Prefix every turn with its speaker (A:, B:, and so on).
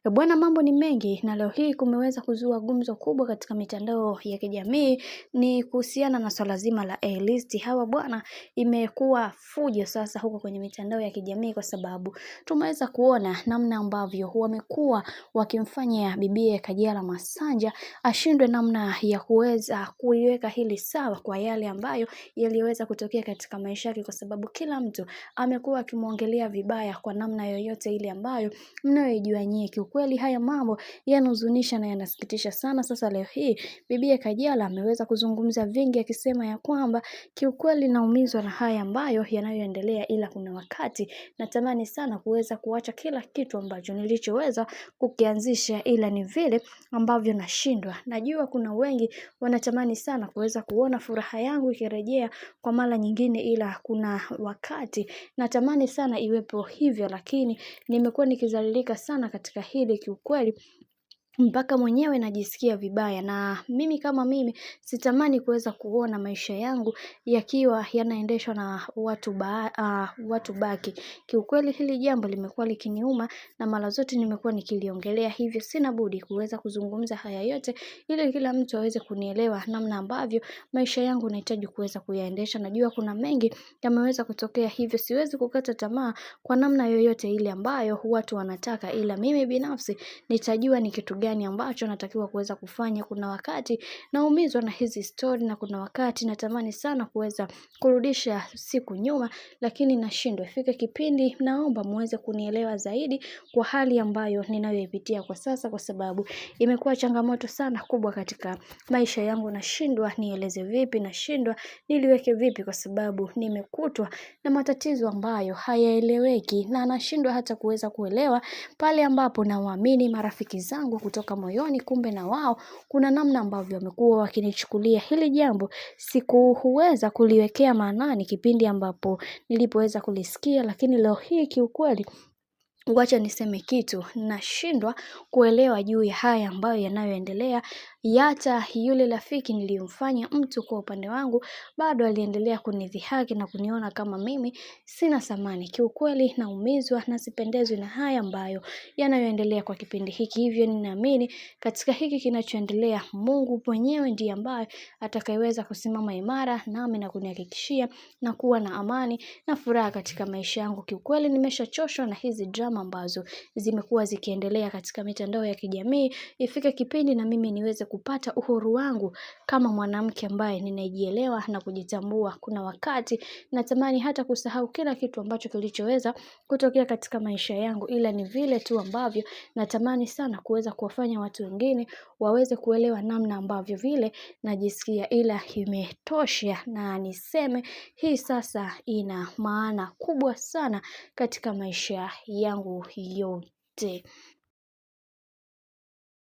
A: Bwana, mambo ni mengi na leo hii kumeweza kuzua gumzo kubwa katika mitandao ya kijamii, ni kuhusiana na swala zima la A-list. Hawa bwana, imekuwa fujo sasa huko kwenye mitandao ya kijamii kwa sababu tumeweza kuona namna ambavyo wamekuwa wakimfanya bibie Kajala Masanja ashindwe namna ya kuweza kuiweka hili sawa kwa yale ambayo yaliweza kutokea katika maisha yake, kwa sababu kila mtu amekuwa akimuongelea vibaya kwa namna yoyote ile ambayo mnayoijua nyie. Kiukweli haya mambo yanahuzunisha na yanasikitisha sana. Sasa leo hii bibie Kajala ameweza kuzungumza vingi akisema ya kwamba kiukweli naumizwa na haya ambayo yanayoendelea, ila kuna wakati natamani sana kuweza kuacha kila kitu ambacho nilichoweza kukianzisha, ila ni vile ambavyo nashindwa. Najua kuna wengi wanatamani sana kuweza kuona furaha yangu ikirejea kwa mara nyingine, ila kuna wakati natamani sana iwepo hivyo, lakini nimekuwa nikizalilika sana katika hili kiukweli, mpaka mwenyewe najisikia vibaya. Na mimi kama mimi sitamani kuweza kuona maisha yangu yakiwa yanaendeshwa na watu baki. Kiukweli hili jambo limekuwa likiniuma na mara zote nimekuwa nikiliongelea, hivyo sina budi kuweza kuzungumza haya yote ili kila mtu aweze kunielewa namna ambavyo maisha yangu nahitaji kuweza kuyaendesha. Najua kuna mengi yameweza kutokea, hivyo siwezi kukata tamaa kwa namna yoyote ile ambayo watu wanataka, ila mimi binafsi nitajua ni kitu gani ambacho natakiwa kuweza kufanya. Kuna wakati naumizwa na hizi story na kuna wakati natamani sana kuweza kurudisha siku nyuma, lakini nashindwa. Ifike kipindi naomba muweze kunielewa zaidi kwa hali ambayo ninayoipitia kwa sasa, kwa sababu imekuwa changamoto sana kubwa katika maisha yangu. Nashindwa nieleze vipi, nashindwa niliweke vipi, kwa sababu nimekutwa na matatizo ambayo hayaeleweki, na nashindwa hata kuweza kuelewa pale ambapo nawaamini marafiki zangu kutoka moyoni, kumbe na wao kuna namna ambavyo wamekuwa wakinichukulia. Hili jambo sikuweza kuliwekea maanani kipindi ambapo nilipoweza kulisikia, lakini leo hii kiukweli wacha niseme kitu, nashindwa kuelewa juu ya haya ambayo yanayoendelea. Hata yule rafiki niliyomfanya mtu kwa upande wangu bado aliendelea kunidhihaki na kuniona kama mimi sina thamani. Kiukweli naumizwa na sipendezwi na haya ambayo yanayoendelea kwa kipindi hiki, hivyo ninaamini katika hiki kinachoendelea Mungu mwenyewe ndiye ambaye atakayeweza kusimama imara nami na kunihakikishia na kuwa na amani na furaha katika maisha yangu. Kiukweli nimeshachoshwa na hizi drama ambazo zimekuwa zikiendelea katika mitandao ya kijamii. Ifike kipindi na mimi niweze kupata uhuru wangu kama mwanamke ambaye ninajielewa na kujitambua. Kuna wakati natamani hata kusahau kila kitu ambacho kilichoweza kutokea katika maisha yangu, ila ni vile tu ambavyo natamani sana kuweza kuwafanya watu wengine waweze kuelewa namna ambavyo vile najisikia, ila imetosha na niseme hii sasa ina maana kubwa sana katika maisha yangu yote.